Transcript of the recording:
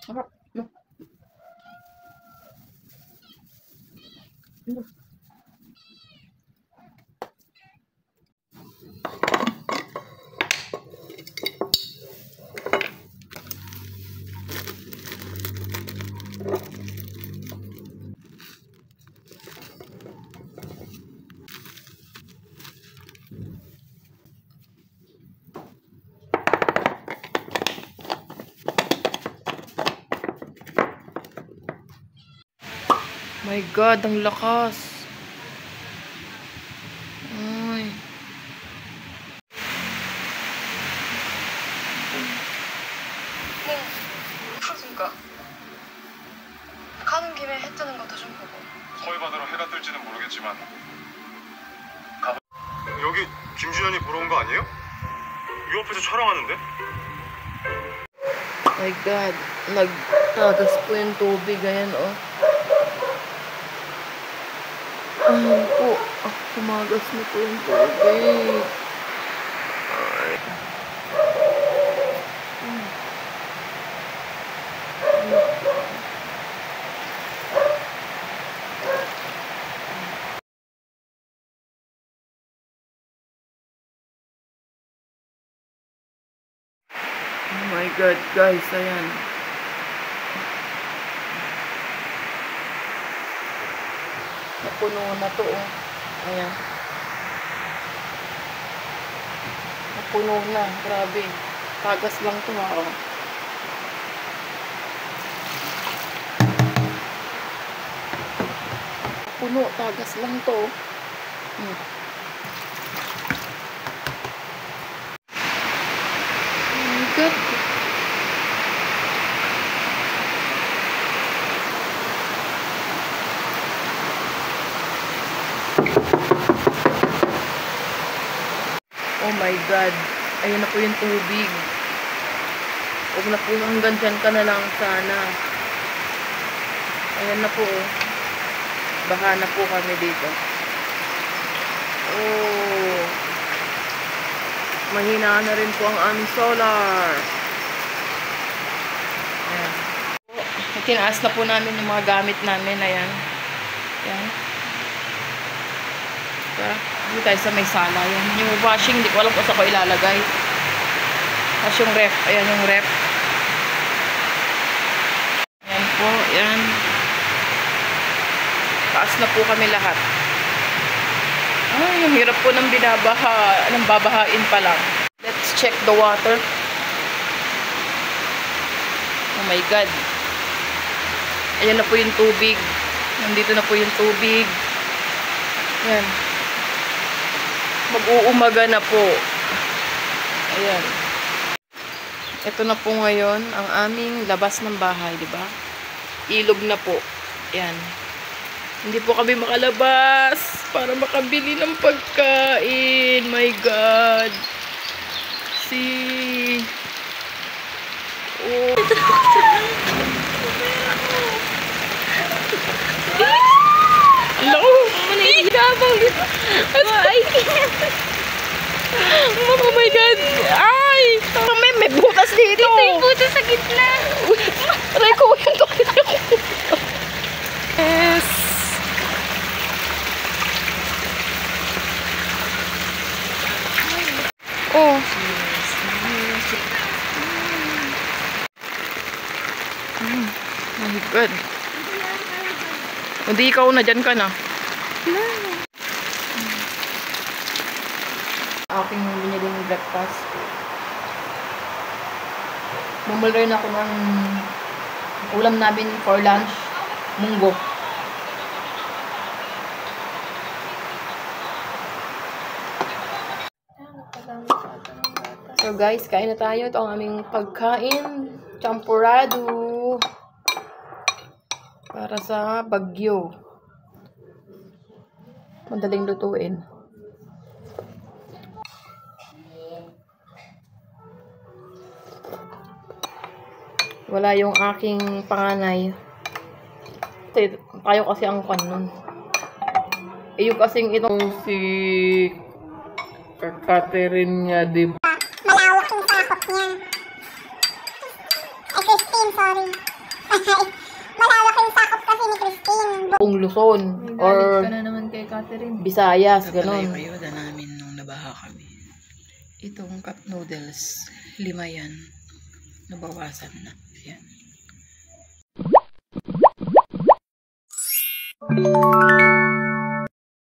Sarap. No? No. My God, ang lakas. Ay. 풀어줄까? 가는 김에 해 뜨는 것도 좀 보고. 서해 바다로 해가 뜰지는 모르겠지만 여기 김준현이 보러 온 거 아니에요? 이 앞에서 촬영하는데? My God, nagtagas po yung tubig. Ayan, oh. Ayan po. Kumagas na po yung tubig. Ay. Oh my God, guys, ayan. Napuno na to, oh. Ayan. Napuno na, grabe. Tagas lang to, ha, oh. Puno, tagas lang to, oh. Oh my God. Oh my God. Ayan na po yung tubig. Huwag na po hanggang dyan ka na lang sana. Ayan na po. Baha na po kami dito. Oh. Mahina na rin po ang aming solar. Ayan. Tinaas na po namin yung mga gamit namin. Ayan. Ayan. Dito tayo sa may sala. Ayan. Yung washing, hindi ko alam kung saan ko ilalagay. Tapos yung ref. Ayan yung ref. Ayan po. Ayan. Taas na po kami lahat. Ay, yung hirap po ng binabaha. Ng babahain pa lang. Let's check the water. Oh my God. Ayan na po yung tubig. Nandito na po yung tubig. Ayan. Mag-uumaga na po. Ayan. Ito na po ngayon ang aming labas ng bahay, di ba? Ilog na po. Ayan. Hindi po kami makalabas para makabili ng pagkain. My God. See. Oh. Hello. Manigabang dito. Ay. Oh my God. Ay. May butas dito. Dito yung butas sa gitna. Aray ko. Yes. Oh. My God. Hindi ikaw na dyan ka na. Aking biniling breakfast. Bumili rin ako ng ulam namin for lunch. Munggo. So guys, kain na tayo. Ito ang aming pagkain. Champurado. Para sa Bagyo. Madaling lutuin. Wala yung aking panganay. Tayo kasi ang kanon. Eh yung kasing itong si Catherine nga, diba? Malawak yung sakot niya. Ay, Christine, sorry. Malalaking sakop kasi ni Christine. Buong Luzon or ka na naman kay Catherine. Visayas, Kapalayo ganun. kayo na namin nung nabaha kami. Itong cup noodles, 5 yan. Nabawasan na. Yan.